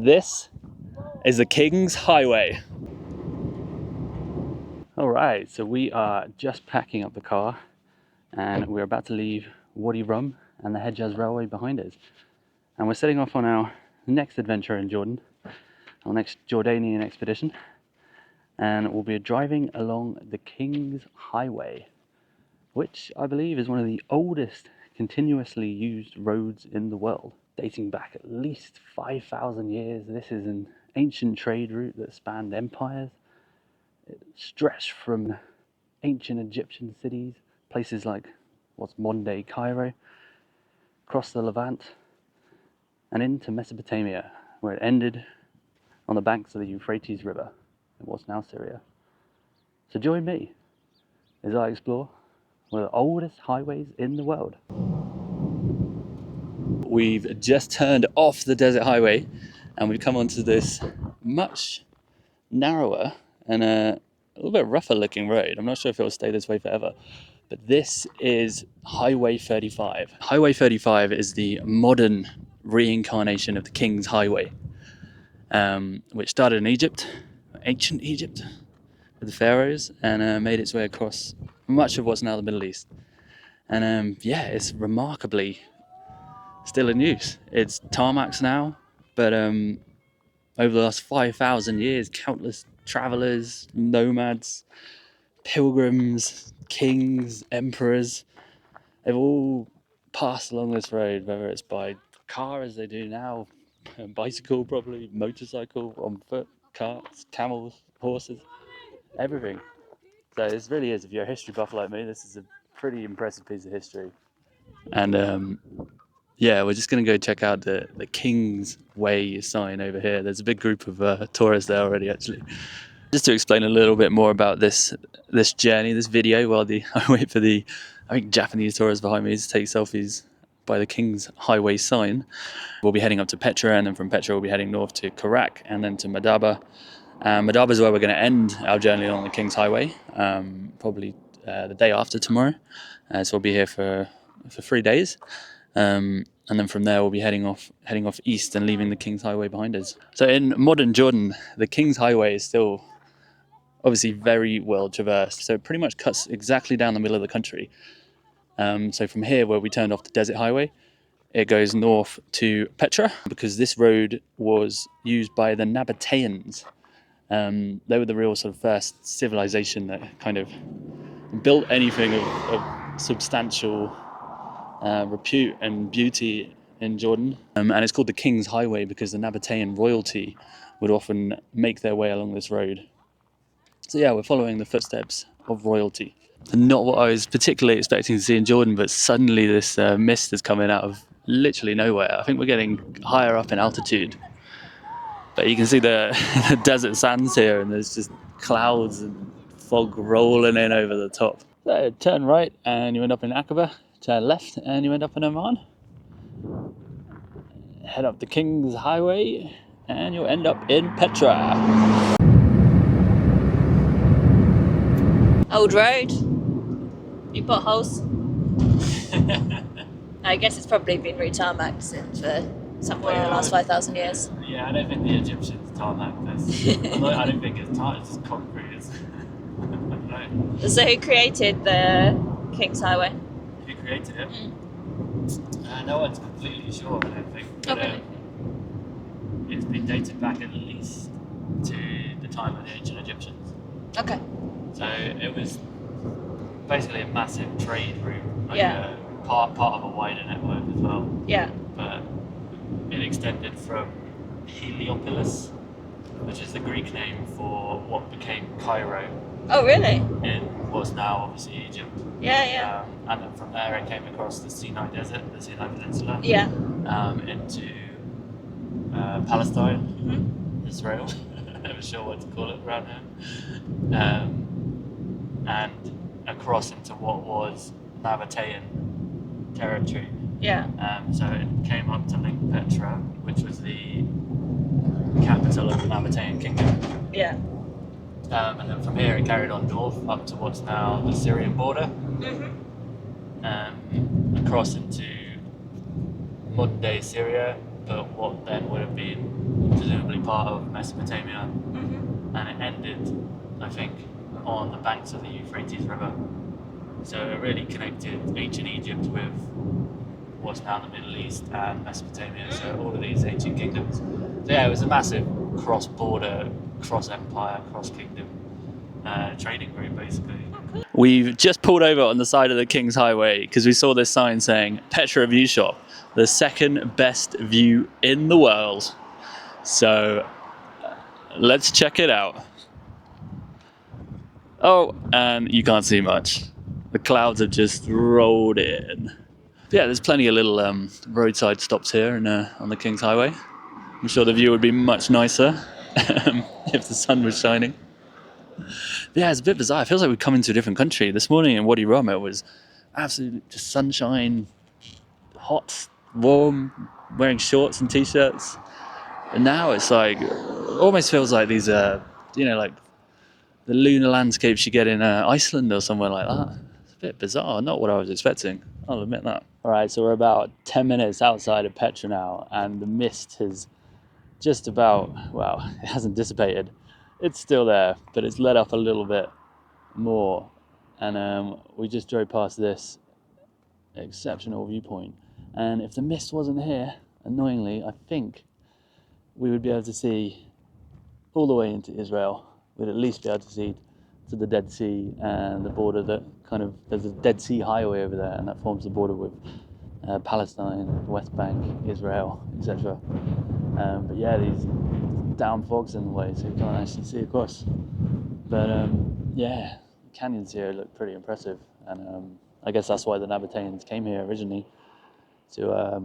This is the King's Highway. Alright, so we are just packing up the car and we're about to leave Wadi Rum and the Hejaz Railway behind us. And we're setting off on our next adventure in Jordan, our next Jordanian expedition. And we'll be driving along the King's Highway, which I believe is one of the oldest continuously used roads in the world, dating back at least 5,000 years. This is an ancient trade route that spanned empires. It stretched from ancient Egyptian cities, places like what's modern day Cairo, across the Levant, and into Mesopotamia, where it ended on the banks of the Euphrates River in what's now Syria. So join me as I explore one of the oldest highways in the world. We've just turned off the desert highway and we've come onto this much narrower and a little bit rougher looking road. I'm not sure if it will stay this way forever, but this is Highway 35. Highway 35 is the modern reincarnation of the King's Highway, which started in Egypt, ancient Egypt, with the pharaohs, and made its way across much of what's now the Middle East. And it's remarkably still in use. It's tarmacs now, but over the last 5,000 years, countless travelers, nomads, pilgrims, kings, emperors, they've all passed along this road, whether it's by car as they do now, bicycle probably, motorcycle, on foot, carts, camels, horses, everything. So this really is, if you're a history buff like me, this is a pretty impressive piece of history. And we're just going to go check out the King's Way sign over here. There's a big group of tourists there already, actually. Just to explain a little bit more about this journey, this video, while I wait for the, I think, Japanese tourists behind me to take selfies by the King's Highway sign. We'll be heading up to Petra, and then from Petra we'll be heading north to Kerak, and then to Madaba. Madaba is where we're going to end our journey along the King's Highway, probably the day after tomorrow. So we'll be here for 3 days. And then from there we'll be heading off east and leaving the King's Highway behind us. So in modern Jordan, the King's Highway is still obviously very well traversed. So it pretty much cuts exactly down the middle of the country. So from here, where we turned off the desert highway, it goes north to Petra, because this road was used by the Nabataeans. They were the real sort of first civilization that kind of built anything of substantial repute and beauty in Jordan. And it's called the King's Highway because the Nabataean royalty would often make their way along this road. So yeah, we're following the footsteps of royalty. And not what I was particularly expecting to see in Jordan, but suddenly this mist is coming out of literally nowhere. I think we're getting higher up in altitude. But you can see the desert sands here, and there's just clouds and fog rolling in over the top. So turn right and you end up in Aqaba. Turn left and you end up in Oman. Head up the King's Highway and you'll end up in Petra. Old road. New potholes. I guess it's probably been re-tarmacked for some point in the last 5,000 years. Yeah, I don't think the Egyptians tarmacked this. I don't think it's tar, it's just concrete. I don't know. So who created the King's Highway? Who created it? No one's completely sure, I don't think. But, it's been dated back at least to the time of the ancient Egyptians. Okay. So it was basically a massive trade route, part of a wider network as well. Yeah. But it extended from Heliopolis, which is the Greek name for what became Cairo. Oh, really? In what's now obviously Egypt. Yeah. And then from there it came across the Sinai Desert, the Sinai Peninsula. Yeah. Into Palestine, Israel. Never sure what to call it around here. And across into what was Nabataean territory. Yeah. So it came up to link Petra, which was the capital of the Nabataean kingdom. Yeah. And then from here it carried on north up to what's now the Syrian border. Across into modern day Syria, but what then would have been presumably part of Mesopotamia, and it ended, I think, on the banks of the Euphrates River. So it really connected ancient Egypt with what's now the Middle East and Mesopotamia, so all of these ancient kingdoms. So yeah, it was a massive cross-border, cross-empire, cross-kingdom trading route, basically. We've just pulled over on the side of the King's Highway because we saw this sign saying Petra View Shop, the second best view in the world. So let's check it out. Oh, and you can't see much. The clouds have just rolled in. Yeah, there's plenty of little roadside stops here on the King's Highway. I'm sure the view would be much nicer if the sun was shining. Yeah, it's a bit bizarre. It feels like we've come into a different country. This morning in Wadi Rum, it was absolute just sunshine, hot, warm, wearing shorts and t-shirts. And now it's like, almost feels like these, like the lunar landscapes you get in Iceland or somewhere like that. It's a bit bizarre, not what I was expecting. I'll admit that. All right, so we're about 10 minutes outside of Petra now, and the mist has just about, well, it hasn't dissipated. It's still there, but it's let up a little bit more. And we just drove past this exceptional viewpoint. And if the mist wasn't here, annoyingly, I think we would be able to see all the way into Israel. We'd at least be able to see to the Dead Sea and the border that there's a Dead Sea highway over there, and that forms the border with Palestine, West Bank, Israel, etc. But yeah, these down fogs in the way, so you can't actually see across. But yeah, the canyons here look pretty impressive, and I guess that's why the Nabataeans came here originally, to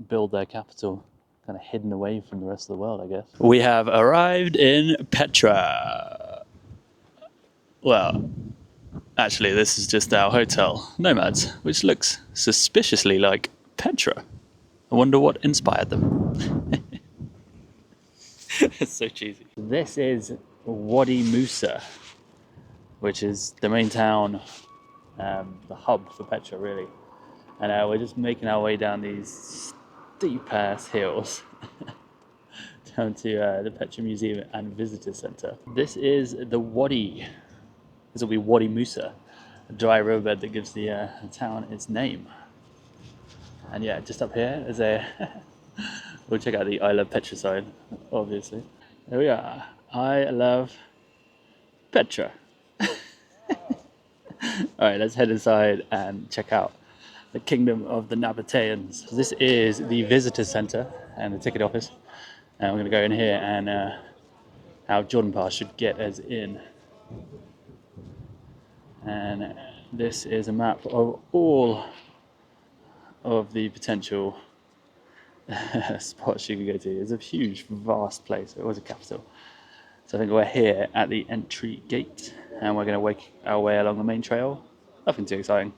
build their capital, kind of hidden away from the rest of the world, I guess. We have arrived in Petra. Well, actually, this is just our hotel, Nomads, which looks suspiciously like Petra. I wonder what inspired them. It's so cheesy. This is Wadi Musa, which is the main town, the hub for Petra, really. And we're just making our way down these steep ass hills down to the Petra Museum and Visitor Centre. This is the Wadi. This will be Wadi Musa, a dry riverbed that gives the town its name. And yeah, just up here is a. We'll check out the I Love Petra sign, obviously. There we are. I love Petra. Alright, let's head inside and check out the kingdom of the Nabataeans. This is the visitor center and the ticket office. And we're going to go in here and our Jordan Pass should get us in. And this is a map of all of the potential spots you can go to. It's a huge, vast place. It was a capital. So I think we're here at the entry gate, and we're going to work our way along the main trail. Nothing too exciting.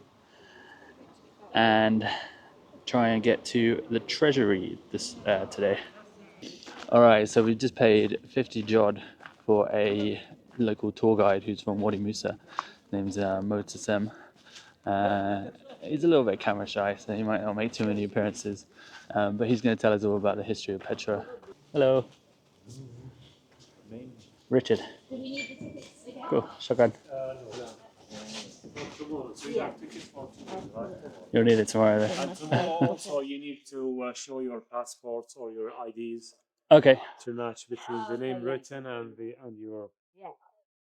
And try and get to the treasury today. All right, so we just paid 50 jod for a local tour guide who's from Wadi Musa. His name's Motasem. He's a little bit camera shy, so he might not make too many appearances. But he's going to tell us all about the history of Petra. Hello. Richard. Cool. Shotgun. You'll need it tomorrow then. And tomorrow also you need to show your passports or your IDs Okay. to match between the name written and your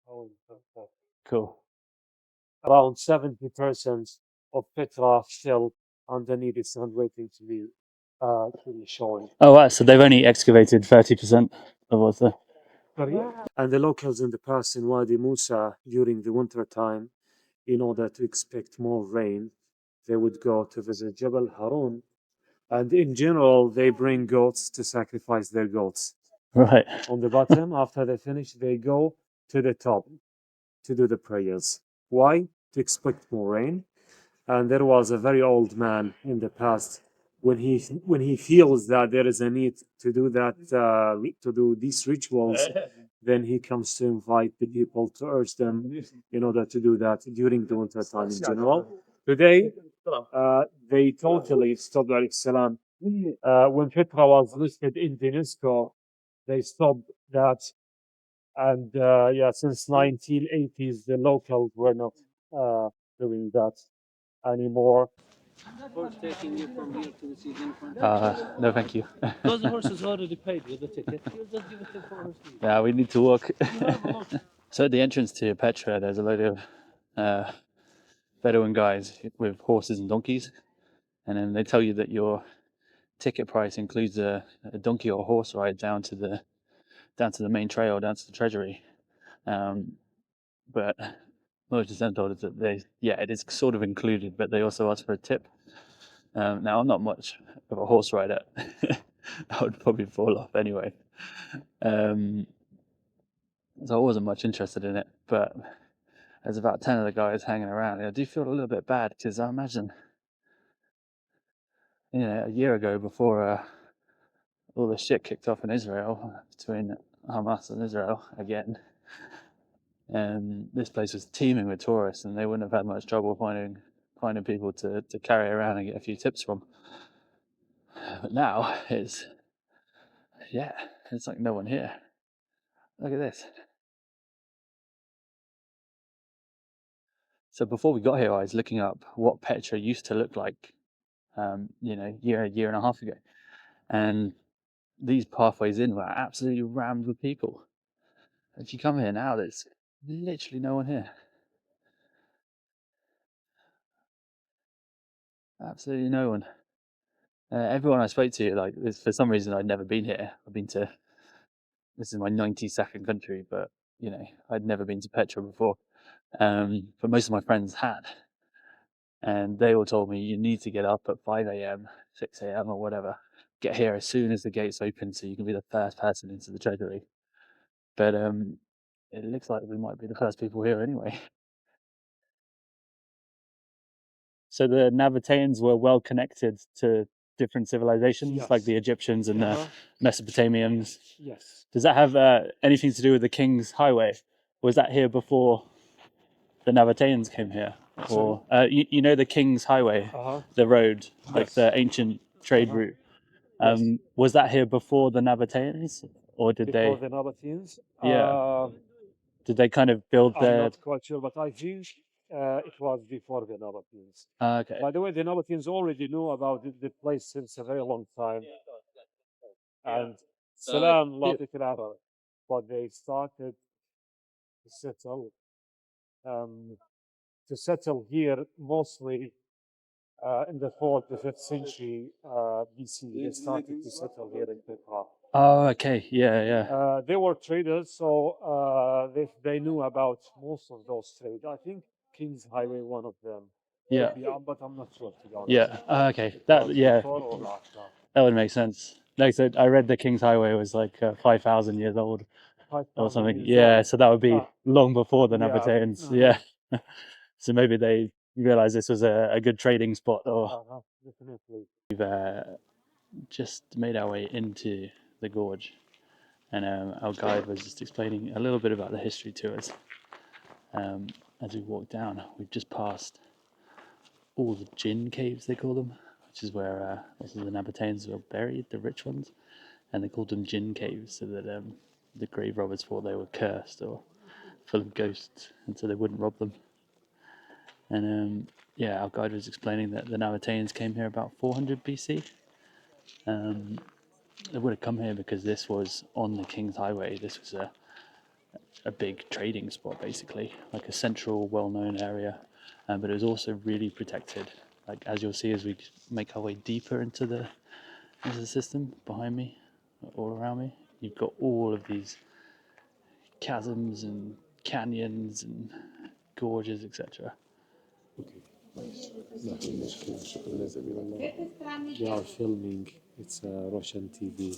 own passport. Cool. Around 70% of Petra still underneath is not waiting to be shown. Oh wow, so they've only excavated 30% of what's there. And the locals in the past in Wadi Musa during the winter time, in order to expect more rain, they would go to visit Jabal Harun. And in general, they bring goats to sacrifice their goats. Right. On the bottom, after they finish, they go to the top to do the prayers. Why? To expect more rain. And there was a very old man in the past, when he feels that there is a need to do that, to do these rituals, then he comes to invite the people to urge them in order to do that during the winter time in general. Today, they totally stopped. When Petra was listed in the UNESCO they stopped that. And yeah, since 1980s, the locals were not doing that anymore. Horse taking you from here to the season front. No, thank you. Because the horse has already paid you the ticket, you just give it to for horse. Yeah, we need to walk. You have a look. So at the entrance to Petra, there's a load of Bedouin guys with horses and donkeys, and then they tell you that your ticket price includes a donkey or horse ride down to the main trail, down to the treasury. But most of them told us that it is sort of included, but they also ask for a tip. Now I'm not much of a horse rider. I would probably fall off anyway. So I wasn't much interested in it, but there's about 10 of the guys hanging around. I do feel a little bit bad because I imagine, a year ago before all the shit kicked off in Israel between Hamas and Israel again, and this place was teeming with tourists, and they wouldn't have had much trouble finding people to carry around and get a few tips from. But now it's like no one here. Look at this. So before we got here, I was looking up what Petra used to look like, year and a half ago, and these pathways in were absolutely rammed with people. If you come here now, there's literally no one here. Absolutely no one. Everyone I spoke to, like, for some reason, I'd never been here. This is my 92nd country, but I'd never been to Petra before. But most of my friends had, and they all told me you need to get up at 5 a.m., 6 a.m. or whatever. Get here as soon as the gates open, so you can be the first person into the treasury. But it looks like we might be the first people here anyway. So the Nabataeans were well connected to different civilizations, like Yes. the Egyptians and the Uh-huh. Mesopotamians. Yes. Does that have anything to do with the King's Highway? Was that here before the Nabataeans came here? Or you know the King's Highway, Uh-huh. the road, like Yes. the ancient trade Uh-huh. route. Yes. Was that here before the Nabataeans, or did Before they? the Nabataeans. Yeah. Did they kind of build I'm their? not quite sure, but I think it was before the Nabataeans. Okay. By the way, the Nabataeans already knew about the place since a very long time. And Salam Latikar, but they started to settle here mostly in the 4th to 5th century BC. They started to settle here in Petra. Oh, okay. Yeah. They were traders, so they knew about most of those trades. I think King's Highway, one of them. Yeah. But I'm not sure, to be honest. Yeah. Okay. It That was yeah. before or after. That would make sense. Like I said, I read the King's Highway was like 5,000 years old or 5,000 something. years Yeah, old. so that would be Ah, long before the yeah. Nabataeans. Uh-huh. Yeah. So maybe they realized this was a good trading spot. Or Definitely. we've just made our way into the gorge, and our guide was just explaining a little bit about the history to us. As we walked down, we've just passed all the Jinn caves, they call them, which is where lots of the Nabataeans were buried, the rich ones, and they called them Jinn caves so that the grave robbers thought they were cursed or full of ghosts, and so they wouldn't rob them. And our guide was explaining that the Nabataeans came here about 400 BC. They would have come here because this was on the King's Highway. This was a big trading spot, basically, like a central, well-known area, but it was also really protected. Like, as you'll see as we make our way deeper into the system behind me, all around me, you've got all of these chasms and canyons and gorges, etc. They are filming. It's a Russian TV.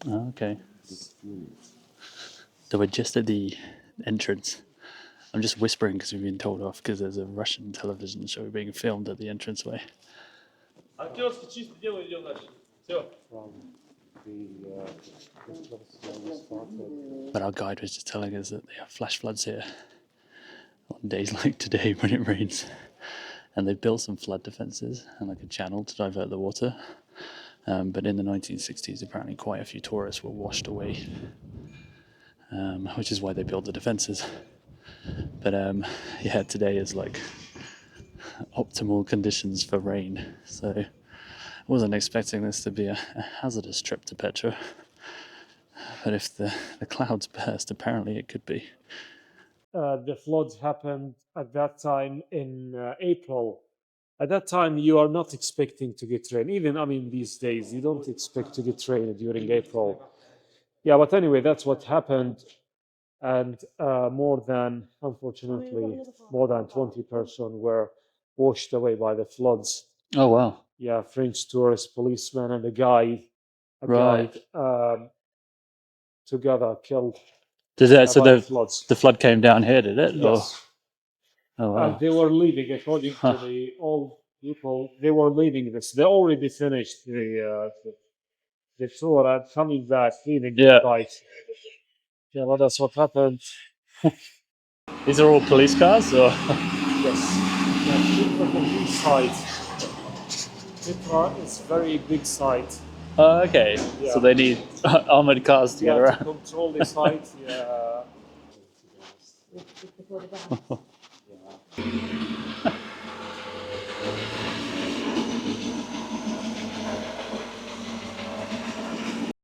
Oh, okay. So we're just at the entrance. I'm just whispering because we've been told off because there's a Russian television show being filmed at the entranceway. But our guide was just telling us that they have flash floods here on days like today when it rains. And they've built some flood defences and like a channel to divert the water. But in the 1960s, apparently quite a few tourists were washed away, which is why they built the defences. But yeah, today is like optimal conditions for rain, so I wasn't expecting this to be a hazardous trip to Petra. But if the clouds burst, apparently it could be. The floods happened at that time in April. At that time, you are not expecting to get rain. Even, I mean, these days, you don't expect to get rain during April. Yeah, but anyway, that's what happened. And unfortunately, more than 20 persons were washed away by the floods. Oh wow! Yeah, French tourist, policeman, and a guide, Right. together killed Did that? So by the floods. the flood came down here, did it? Yes. Oh And wow! they were leaving, according to the old people, they were leaving this. They already finished the tour and coming back, feeling Yeah. right. Yeah, well, that's what happened. These are all police cars, or? Yes. Yeah, Petra from this side. Petra is very big site. Oh, okay. Yeah. So they need armored cars to get To around. control the site. Yeah.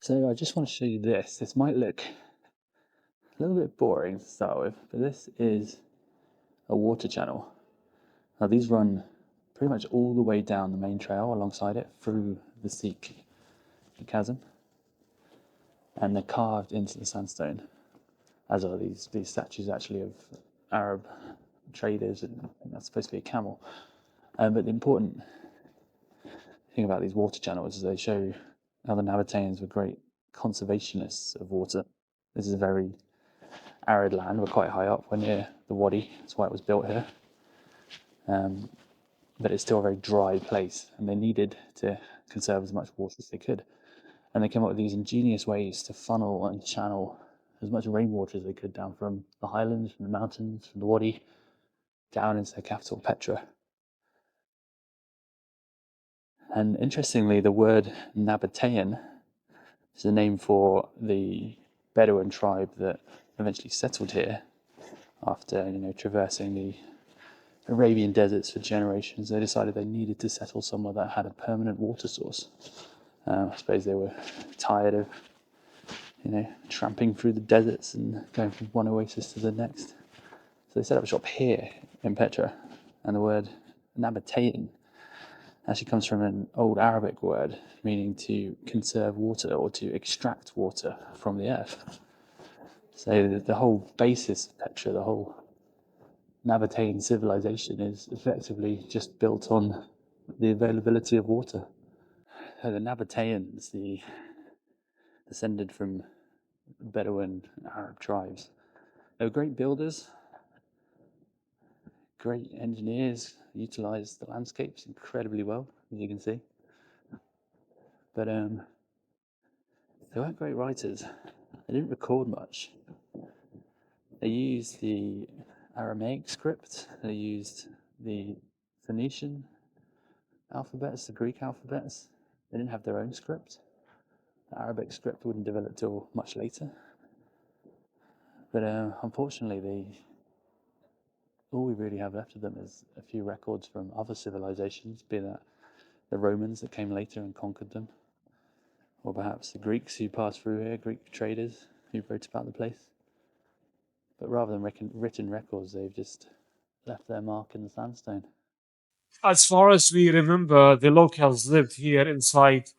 So I just want to show you this. This might look a little bit boring to start with, but this is a water channel. Now these run pretty much all the way down the main trail alongside it through the Sikh chasm, and they're carved into the sandstone, as are these statues actually of Arab traders, and that's supposed to be a camel. But the important thing about these water channels is they show how the Nabataeans were great conservationists of water. This is a very arid land. We're quite high up. We're near the Wadi. That's why it was built here. But it's still a very dry place, and they needed to conserve as much water as they could. And they came up with these ingenious ways to funnel and channel as much rainwater as they could down from the highlands, from the mountains, from the Wadi, down into the capital, Petra. And interestingly, the word Nabataean is a name for the Bedouin tribe that eventually settled here after, traversing the Arabian deserts for generations. They decided they needed to settle somewhere that had a permanent water source. I suppose they were tired of, tramping through the deserts and going from one oasis to the next. So they set up a shop here in Petra, and the word Nabataean actually comes from an old Arabic word meaning to conserve water or to extract water from the earth. So the whole basis of Petra, the whole Nabataean civilization is effectively just built on the availability of water. So the Nabataeans, descended from Bedouin Arab tribes, they were great builders, great engineers, utilised the landscapes incredibly well, as you can see. But they weren't great writers. They didn't record much. They used the Aramaic script, they used the Phoenician alphabets, the Greek alphabets. They didn't have their own script. The Arabic script wouldn't develop till much later. But unfortunately, all we really have left of them is a few records from other civilizations, be that the Romans that came later and conquered them, or perhaps the Greeks who passed through here, Greek traders who wrote about the place. But rather than written records, they've just left their mark in the sandstone. As far as we remember, the locals lived here inside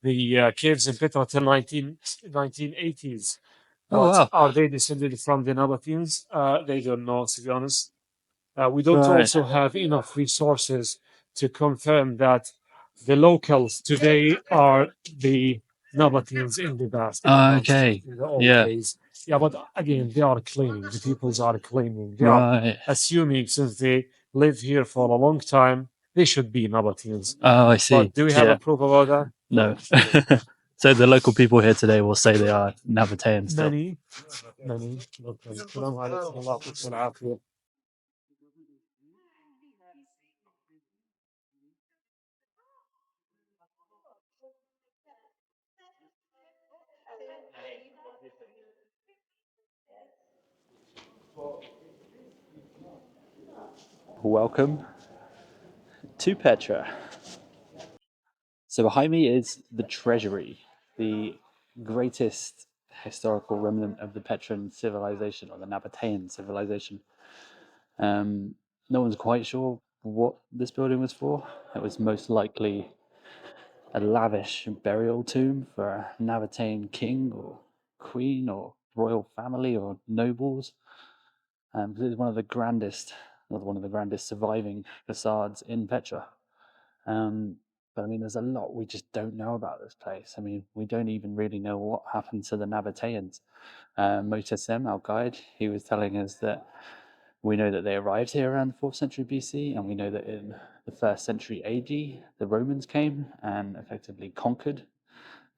the caves in Petra till 1980s. Oh, But wow. are they descended from the Nabataeans? They don't know, to be honest. We don't Right. also have enough resources to confirm that the locals today are the Nabataeans in the past. Okay. In the old Yeah. days. Yeah, but again, they are claiming, the peoples are claiming, they are Right. assuming since they live here for a long time, they should be Nabataeans. Oh, I see. But do we have a proof about that? No. So the local people here today will say they are Nabataeans still. Many locals. السلام عليكم الله يعطيكم العافية. welcome to Petra. So behind me is the treasury, the greatest historical remnant of the Petran civilization, or the Nabataean civilization. No one's quite sure what this building was for. It was most likely a lavish burial tomb for a Nabataean king or queen or royal family or nobles. Because it's one of the grandest, or one of the grandest surviving facades in Petra. But I mean, there's a lot we just don't know about this place. I mean, we don't even really know what happened to the Nabataeans. Motasem, our guide, he was telling us that we know that they arrived here around the 4th century BC, and we know that in the 1st century AD, the Romans came and effectively conquered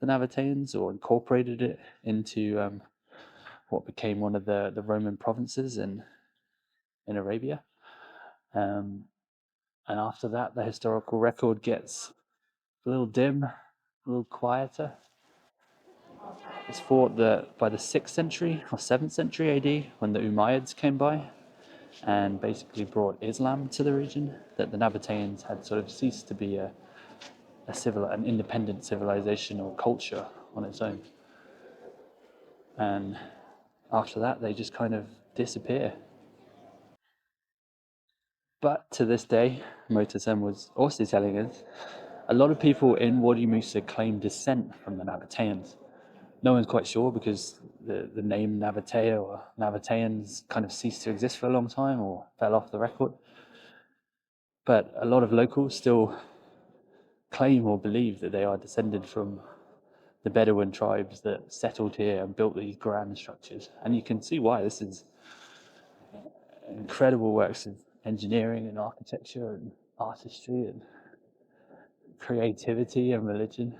the Nabataeans, or incorporated it into what became one of the Roman provinces in Arabia. And after that, the historical record gets a little dim, a little quieter. It's thought that by the 6th century or 7th century AD, when the Umayyads came by and basically brought Islam to the region, that the Nabataeans had sort of ceased to be an independent civilization or culture on its own. And after that, they just kind of disappear. But to this day, Motasem was also telling us, a lot of people in Wadi Musa claim descent from the Nabataeans. No one's quite sure, because the name Nabataea or Nabataeans kind of ceased to exist for a long time or fell off the record. But a lot of locals still claim or believe that they are descended from the Bedouin tribes that settled here and built these grand structures. And you can see why. This is incredible works of engineering and architecture and artistry and creativity and religion.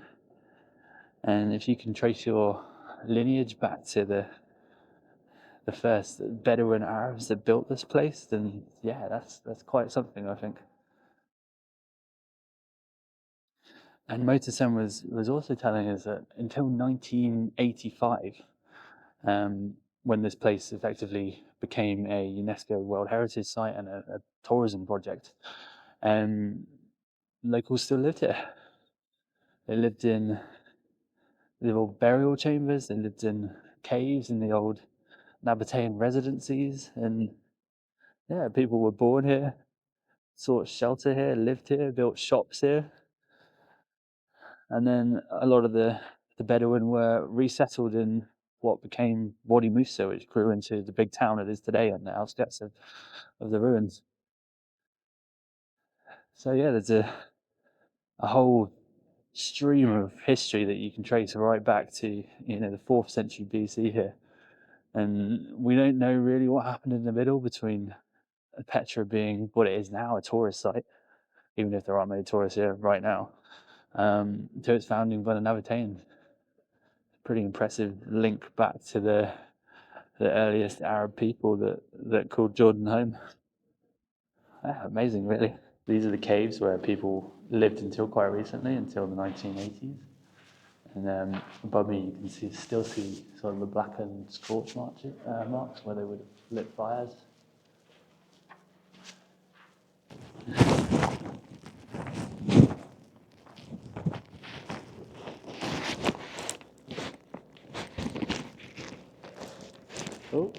And if you can trace your lineage back to the first Bedouin Arabs that built this place, then yeah, that's quite something, I think. And Motasem was also telling us that until 1985, when this place effectively became a UNESCO World Heritage Site and a tourism project, locals still lived here. They lived in the old burial chambers, they lived in caves in the old Nabataean residencies, and yeah, people were born here, sought shelter here, lived here, built shops here. And then a lot of the Bedouin were resettled in what became Wadi Musa, which grew into the big town it is today on the outskirts of the ruins. So yeah, there's a whole stream of history that you can trace right back to, the 4th century BC here. And we don't know really what happened in the middle between Petra being what it is now, a tourist site, even if there aren't many tourists here right now, to its founding by the Nabataeans. Pretty impressive link back to the earliest Arab people that called Jordan home. Yeah, amazing, really. These are the caves where people lived until quite recently, until the 1980s. And above me, you can still see sort of the blackened scorch marks where they would have lit fires. Oh.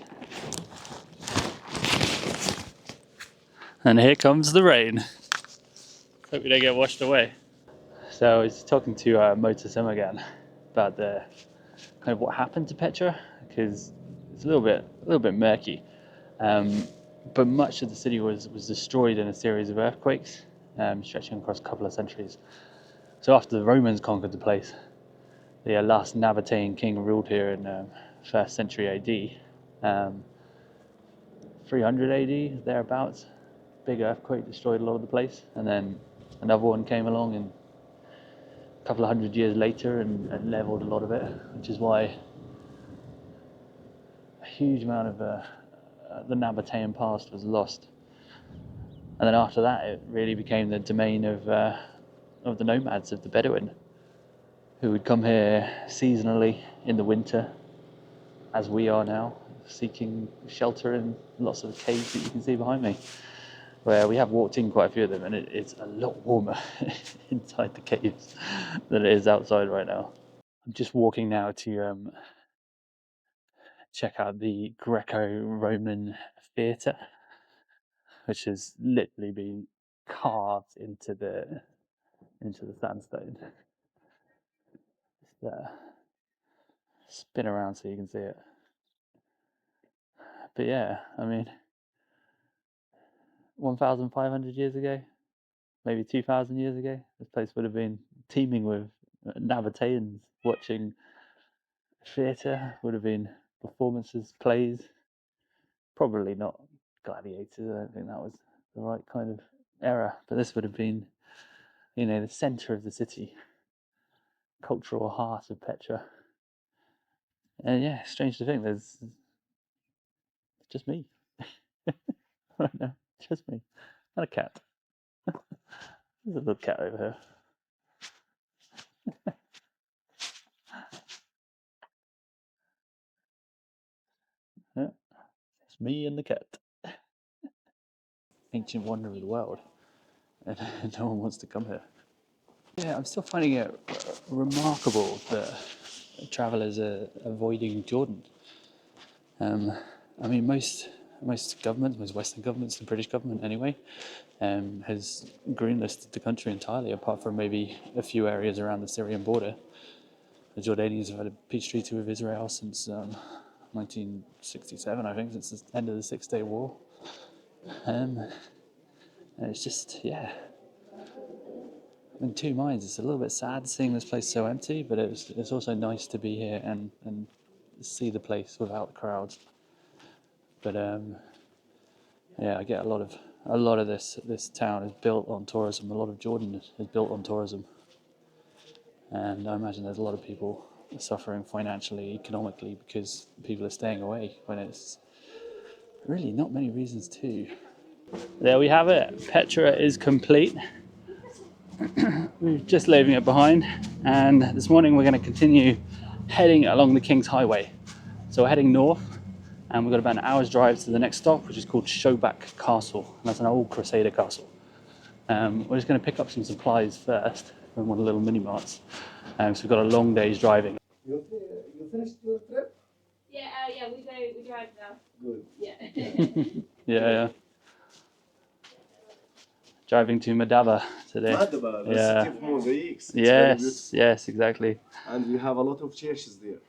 And here comes the rain. Hope we don't get washed away. So I was talking to Motasem again about the kind of what happened to Petra, because it's a little bit murky. But much of the city was destroyed in a series of earthquakes, stretching across a couple of centuries. So after the Romans conquered the place, the last Nabataean king ruled here in 1st century AD. 300 AD, thereabouts. Big earthquake destroyed a lot of the place, and then another one came along and a couple of hundred years later and leveled a lot of it, which is why a huge amount of the Nabataean past was lost. And then after that, it really became the domain of the nomads, of the Bedouin, who would come here seasonally in the winter, as we are now, seeking shelter in lots of the caves that you can see behind me. where we have walked in quite a few of them, and it's a lot warmer inside the caves than it is outside right now. I'm just walking now to check out the Greco-Roman theatre, which has literally been carved into the sandstone. Just spin around so you can see it. But yeah, I mean, 1,500 years ago, maybe 2,000 years ago, this place would have been teeming with Nabataeans watching theatre, would have been performances, plays. Probably not gladiators, I don't think that was the right kind of era, but this would have been, you know, the centre of the city, cultural heart of Petra. And yeah, strange to think there's just me right now, just me, and a cat. There's a little cat over here. Yeah, it's me and the cat. Ancient wonder of the world, and no one wants to come here. Yeah, I'm still finding it remarkable that travellers are avoiding Jordan. I mean, most governments, most Western governments, the British government anyway, has greenlisted the country entirely, apart from maybe a few areas around the Syrian border. The Jordanians have had a peace treaty with Israel since 1967, I think, since the end of the Six-Day War. And it's just, yeah, I'm in two minds. It's a little bit sad seeing this place so empty, but it's also nice to be here and see the place without crowds. But yeah, I get a lot of this town is built on tourism. A lot of Jordan is built on tourism, and I imagine there's a lot of people suffering financially, economically, because people are staying away when it's really not many reasons to. There we have it. Petra is complete. We're just leaving it behind, and this morning we're going to continue heading along the King's Highway. So we're heading north, and we've got about an hour's drive to the next stop, which is called Shobak Castle, and that's an old Crusader castle. We're just going to pick up some supplies first from one of the little mini marts. So we've got a long day's driving. You finished your trip? Yeah, we drive now. Good. Yeah. Yeah. Driving to Madaba today. Madaba, the Yeah. city of mosaics. It's very beautiful. Yes, exactly. And we have a lot of churches there.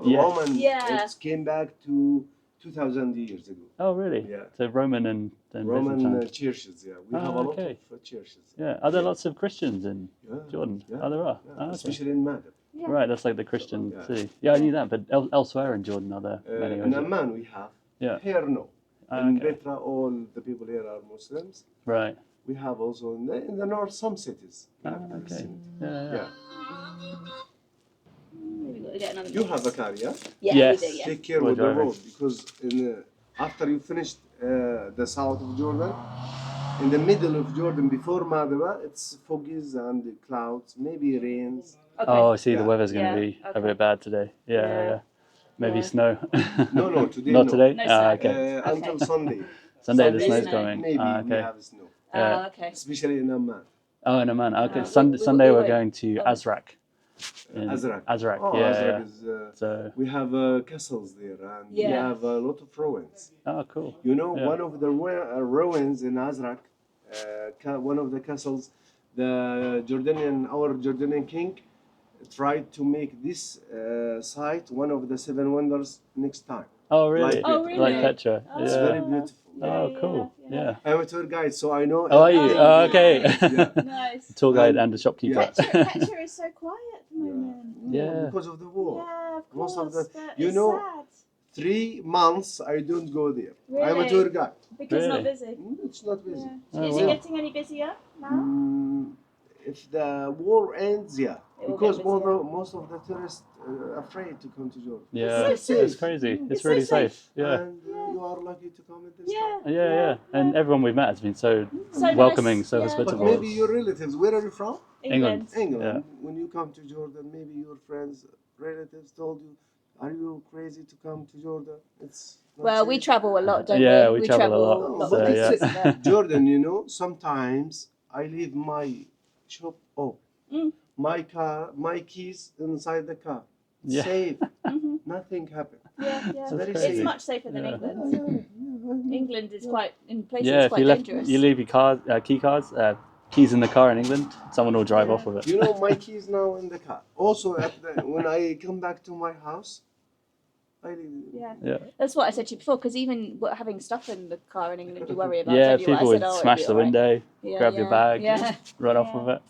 Yes. Roman, Yeah. it came back to 2,000 years ago. Oh, really? Yeah. So Roman and Roman Byzantine. churches, yeah. We Oh, have a lot okay. of churches. Yeah. Are there lots of Christians in Yeah. Jordan? Yeah. Oh, there are. Yeah. Oh, okay. Especially in Madaba. Yeah. Right, that's like the Christian Yeah. city. Yeah, I knew that, but elsewhere in Jordan are there many? In Amman we have. Yeah. Here no. Ah, In okay. Petra, all the people here are Muslims. Right. We have also in the north some cities. We have Okay. Christianity. Yeah. Yeah. We've got to get another You have a car, yeah? Yeah, Yes. we do, yeah. Take care We're with the driving. road because after you finish the south of Jordan, in the middle of Jordan before Madaba, it's foggies and clouds, maybe rains. Okay. Oh, I see. The Yeah. weather's going to Yeah, be a okay. bit bad today. Yeah. Yeah. Maybe Yeah. snow. No, today Not no. today. No Ah, snow. okay. Until Sunday. Sunday the Sunday snow's snow. coming. Maybe Ah, we okay. have snow, Yeah. Oh, okay. especially in Amman. Oh, in Amman. Okay. Oh. Sunday We we're won't. going to Oh. Azraq. Azraq. Azraq. Oh, Yeah. Azraq Yeah. is. So. We have castles there, and we Yeah. have a lot of ruins. Oh, cool. You know, Yeah. one of the ruins in Azraq, one of the castles, our Jordanian king, tried to make this site one of the seven wonders next time. Oh, really? Like Oh, Petra. really? Like Petra. Oh. It's Yeah. very beautiful. Oh, Yeah, cool. yeah. Yeah. I'm a tour guide, so I know. Oh, are you? everything. Oh, okay. Yeah. Nice. Tour guide And- and a shopkeeper. Yeah. Petra is so quiet at the moment. Yeah. Because of the war. Yeah, of Most course. of the- but you it's know- sad 3 months I don't go there. I'm a Really? tour guide. because Really? not busy. It's not busy. Yeah. Oh, Is wow. it getting any busier now? If the war ends, yeah. It will Because get busier. most of the tourists are afraid to come to Jordan. Yeah. It's so It's safe. crazy. It's It's so really safe. safe. Yeah. And you are lucky to come at this Yeah. time. Yeah. And everyone we've met has been so So welcoming, nice, so yeah. But hospitable. maybe your relatives, where are you from? England. England. Yeah. When you come to Jordan, maybe your friends, relatives told you, Are you crazy to come to Jordan? It's not Well, we safe. travel a lot, don't Yeah, we? we travel a lot, No, lots so, of but yeah. places, it's yeah. Jordan, you know, sometimes I leave my shop, Mm. my keys inside the car. Yeah. Safe. Mhm. Nothing happened. Yeah, It's yeah. very crazy. It's safe. much safer than Yeah. England. England is quite, in places, Yeah, if quite you dangerous. leave your key cards, keys in the car in England, someone will drive off with it. You know, my keys now in the car. Also, when I come back to my house, I leave. Yeah. Yeah. That's what I said to you before, because even having stuff in the car in England, you worry about, Yeah, don't you? people I said, would oh, smash it'll the be all right. window, Yeah, grab your bag, Yeah. run off Yeah. with it.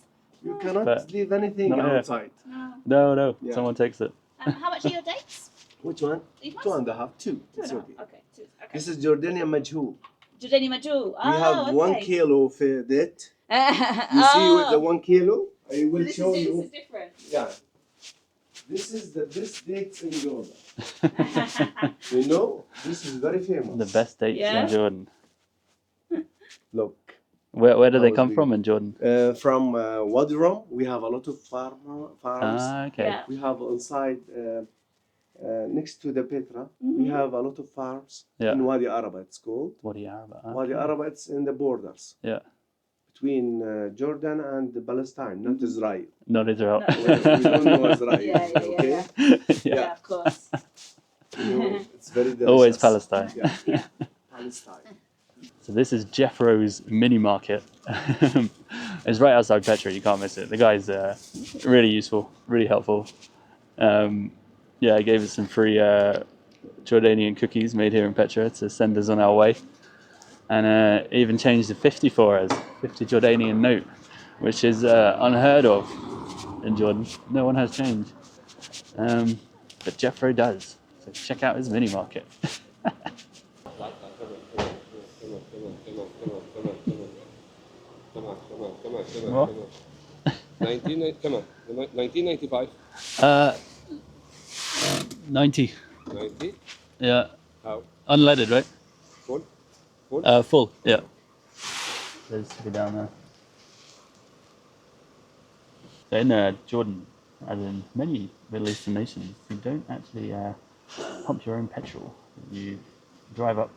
You cannot But leave anything not here. outside. No. No, Yeah. someone takes it. How much are your dates? Which one? These ones? 2.5, 2. It's okay. Okay, 2. Okay. This is Jordanian majhul. Jordani Majul. We have 1 kilo of date. You You see with the 1 kilo? I will this show is, you. This is different. Yeah. This is the best dates in Jordan. You know, this is very famous. The best dates Yeah. in Jordan. Look. Where do they How come big. from in Jordan? From Wadi Rum, we have a lot of farms. Ah, okay. Yeah. We have inside, next to the Petra, we have a lot of farms Yeah. in Wadi Araba, it's called. Wadi Araba. Wadi Araba, it's in the borders Yeah. between Jordan and Palestine, not Israel. Not Israel. No. We don't know Israel, Yeah, okay? Yeah, of course. You know, it's very delicious. Always Palestine. Yeah. Palestine. So this is Jeffro's mini market. It's right outside Petra. You can't miss it. The guy's really useful, really helpful. Yeah, he gave us some free Jordanian cookies made here in Petra to send us on our way, and even changed the 50 for us, 50 Jordanian note, which is unheard of in Jordan. No one has change, but Jeffro does. So check out his mini market. Come on. 1995. 90. 90. Yeah. How? Unleaded, right? Full? Full, yeah. There's to be down there. So in Jordan, as in many Middle Eastern nations, you don't actually pump your own petrol. You drive up,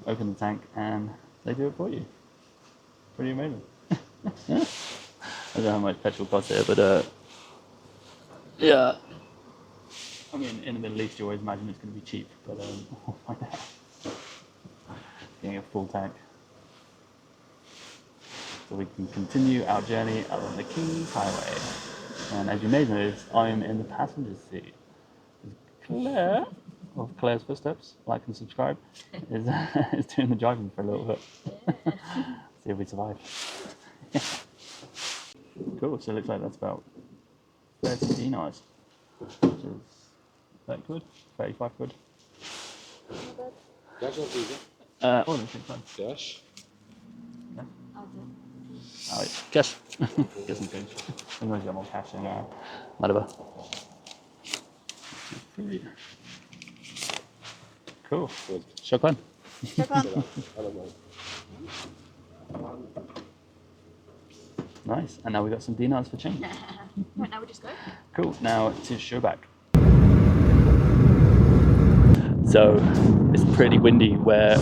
open the tank, and they do it for you. Pretty amazing. I don't know how much petrol costs here, but yeah. I mean, in the Middle East, you always imagine it's going to be cheap, but we'll find out. Getting a full tank. So we can continue our journey along the King's Highway. And as you may notice, I'm in the passenger seat. Claire, of Claire's Footsteps, like and subscribe, is doing the driving for a little bit. See if we survive. Cool, so it looks like that's about 30 dinars, which is 30 quid, 35 quid. Cash or Visa? Oh, that's fine. Cash. Oh, wait, cash. Get some change. I'm going to get more cash in Madaba. Cool. Good. Shukran. I don't mind. Nice. And now we got some dinars for change. Right, now we just go. Cool. Now to Shobak. So it's pretty windy. We're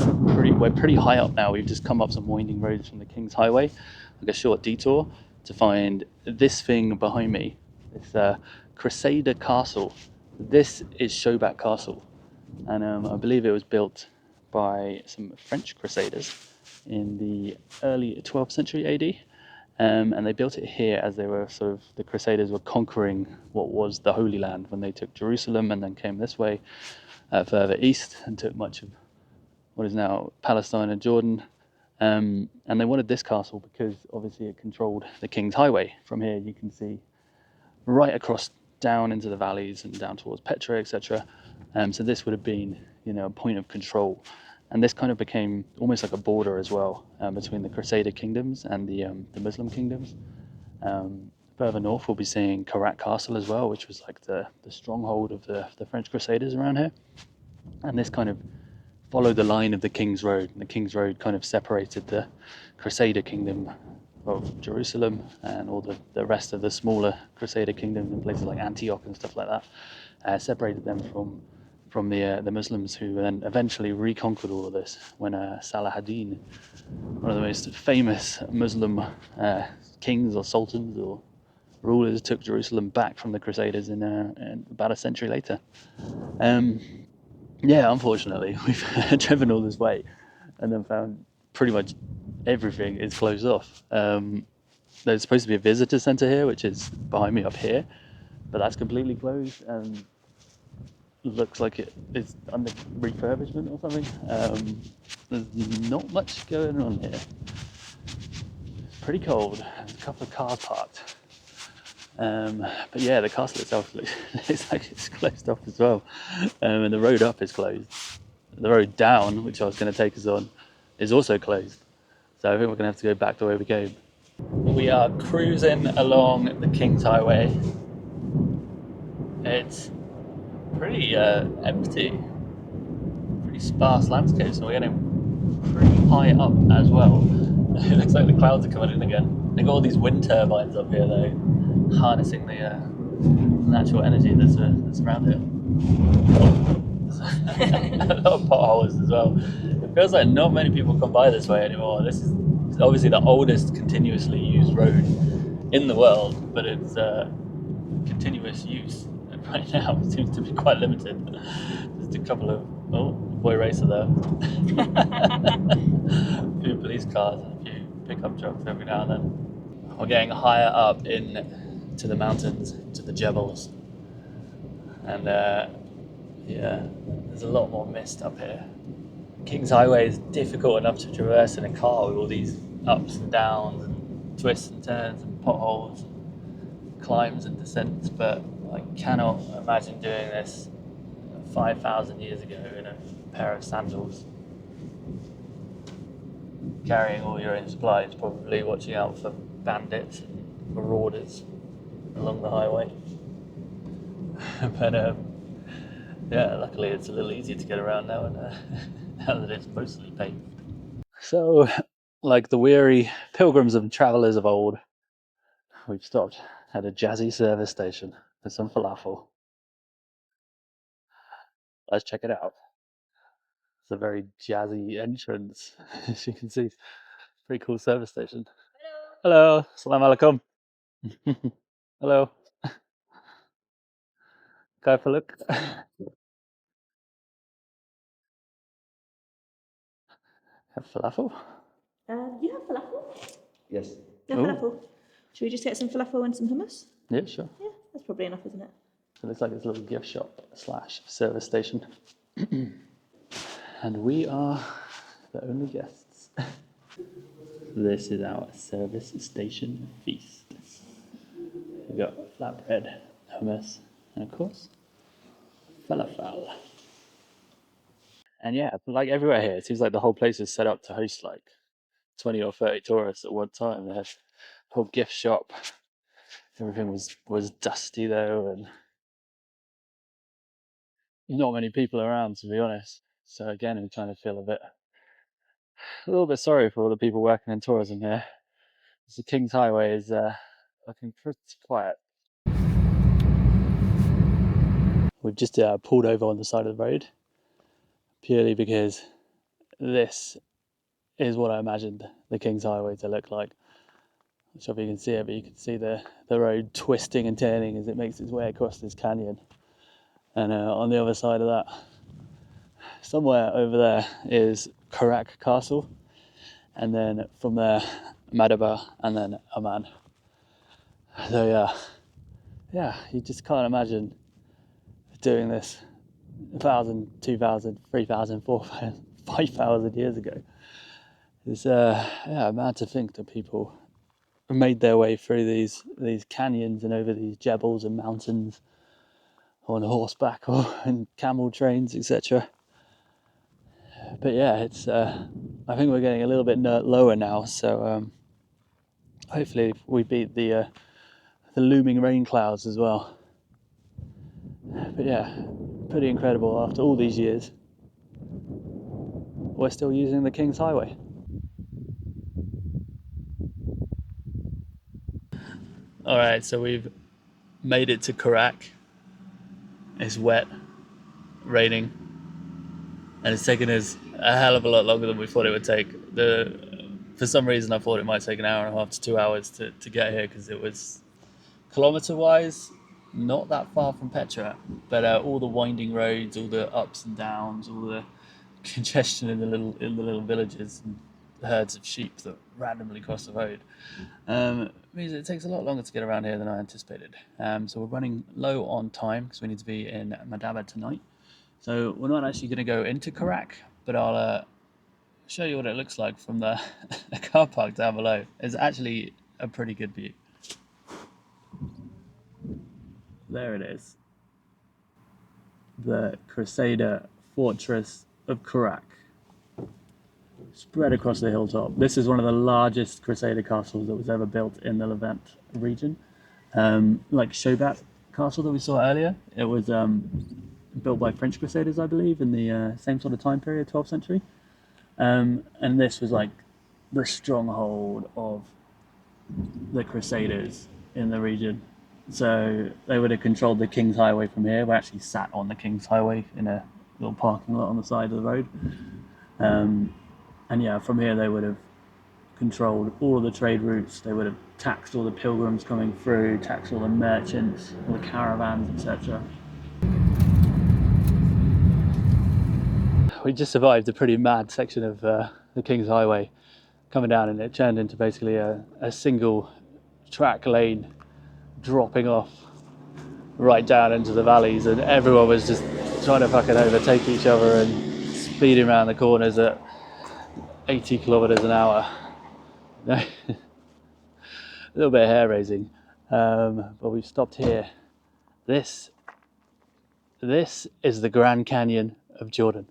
pretty high up now. We've just come up some winding roads from the King's Highway, like a short detour to find this thing behind me. It's Crusader Castle. This is Shobak Castle, and I believe it was built by some French Crusaders in the early 12th century AD. And they built it here as they were the Crusaders were conquering what was the Holy Land when they took Jerusalem and then came this way further east and took much of what is now Palestine and Jordan. And they wanted this castle because obviously it controlled the King's Highway. From here you can see right across down into the valleys and down towards Petra, etc. So this would have been, a point of control. And this kind of became almost like a border as well between the Crusader kingdoms and the Muslim kingdoms. Further north, we'll be seeing Kerak Castle as well, which was like the stronghold of the French Crusaders around here. And this kind of followed the line of the King's Road. And the King's Road kind of separated the Crusader kingdom of Jerusalem and all the rest of the smaller Crusader kingdoms in places like Antioch and stuff like that. separated them from the Muslims, who then eventually reconquered all of this when Salah ad-Din, one of the most famous Muslim kings or sultans or rulers, took Jerusalem back from the Crusaders in about a century later. Yeah, unfortunately, we've driven all this way and then found pretty much everything is closed off. There's supposed to be a visitor centre here, which is behind me up here, but that's completely closed and looks like it is under refurbishment or something. There's not much going on here. It's pretty cold. There's a couple of cars parked. But yeah, the castle itself looks like it's closed off as well. And the road up is closed. The road down, which I was going to take us on, is also closed. So I think we're going to have to go back the way we came. We are cruising along the King's Highway. It's pretty empty, pretty sparse landscape, so we're getting pretty high up as well. It looks like the clouds are coming in again. They've got all these wind turbines up here though, harnessing the natural energy that's around here. A lot of potholes as well. It feels like not many people come by this way anymore. This is obviously the oldest continuously used road in the world, but its continuous use right now seems to be quite limited. Just a couple of boy racer there. A few police cars and a few pickup trucks every now and then. We're getting higher up to the mountains, to the Jebels, and yeah, there's a lot more mist up here. King's Highway is difficult enough to traverse in a car with all these ups and downs and twists and turns and potholes and climbs and descents, but I cannot imagine doing this 5,000 years ago in a pair of sandals, carrying all your own supplies, probably watching out for bandits and marauders along the highway. But yeah, luckily it's a little easier to get around now, and now that it's mostly paved. So, like the weary pilgrims and travellers of old, we've stopped at a jazzy service station for some falafel. Let's check it out. It's a very jazzy entrance, as you can see. Pretty cool service station. Hello. Assalamu alaikum. Hello. Kai for look. Have falafel? You have falafel? Yes. Yeah, falafel. Should we just get some falafel and some hummus? Yeah, sure. Yeah, that's probably enough, isn't it? So it looks like it's a little gift shop / service station. And we are the only guests. This is our service station feast. We've got flatbread, hummus, and of course, falafel. And yeah, like everywhere here, it seems like the whole place is set up to host like 20 or 30 tourists at one time. They had a whole gift shop. Everything was dusty though, and not many people around, to be honest. So again, I'm trying to feel a little bit sorry for all the people working in tourism here. The King's Highway is looking pretty quiet. We've just pulled over on the side of the road purely because this is what I imagined the King's Highway to look like. I'm not sure if you can see it, but you can see the road twisting and turning as it makes its way across this canyon. And on the other side of that, somewhere over there, is Kerak Castle, and then from there Madaba, and then Amman. So yeah, you just can't imagine doing this 1,000, 2,000, 3,000, 4,000, 5,000 years ago. It's mad to think that people made their way through these canyons and over these jebels and mountains on horseback or in camel trains, etc. But yeah, it's I think we're getting a little bit lower now, so hopefully we beat the looming rain clouds as well. But yeah, pretty incredible after all these years. We're still using the King's Highway. Alright, so we've made it to Kerak. It's wet, raining, and it's taken us a hell of a lot longer than we thought it would take. For some reason, I thought it might take an hour and a half to 2 hours to get here, because it was, kilometre-wise, not that far from Petra, but all the winding roads, all the ups and downs, all the congestion in the little villages and herds of sheep that randomly cross the road means it takes a lot longer to get around here than I anticipated. So we're running low on time because we need to be in Madaba tonight. So we're not actually going to go into Kerak, but I'll show you what it looks like from the car park down below. It's actually a pretty good view. There it is. The Crusader fortress of Kerak, spread across the hilltop. This is one of the largest Crusader castles that was ever built in the Levant region. Like Shobak Castle that we saw earlier, it was built by French Crusaders, I believe, in the same sort of time period, 12th century. And this was like the stronghold of the Crusaders in the region. So they would have controlled the King's Highway from here. We actually sat on the King's Highway in a little parking lot on the side of the road. And yeah, from here they would have controlled all of the trade routes. They would have taxed all the pilgrims coming through, taxed all the merchants, all the caravans, etc. We just survived a pretty mad section of the King's Highway coming down, and it turned into basically a single track lane dropping off right down into the valleys, and everyone was just trying to fucking overtake each other and speeding around the corners at 80 kilometers an hour. A little bit hair raising, but we've stopped here. This is the Grand Canyon of Jordan,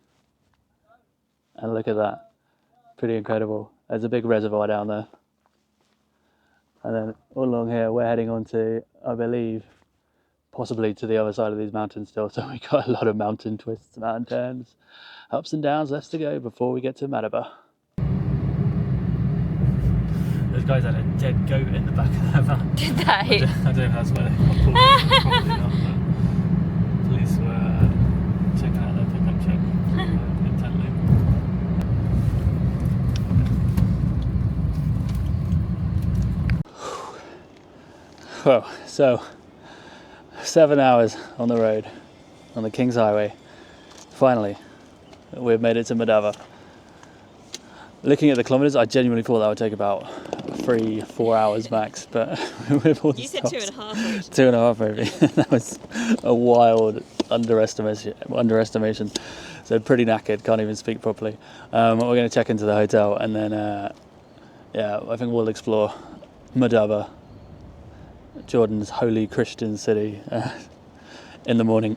and look at that, pretty incredible. There's a big reservoir down there, and then all along here we're heading on to, I believe, possibly to the other side of these mountains still. So we got a lot of mountain twists, mountain turns, ups and downs left to go before we get to Madaba. Those guys had a dead goat in the back of their van. Did they? I don't know if that's where they got pulled over, probably not, but police were checking out their pickup truck intently. Well, so 7 hours on the road, on the King's Highway. Finally, we've made it to Madaba. Looking at the kilometres, I genuinely thought that would take about 3-4 hours max, but with all the You said stops, 2.5. 2.5 maybe. That was a wild underestimation. So pretty knackered, can't even speak properly. We're going to check into the hotel, and then yeah, I think we'll explore Madaba, Jordan's holy Christian city, in the morning.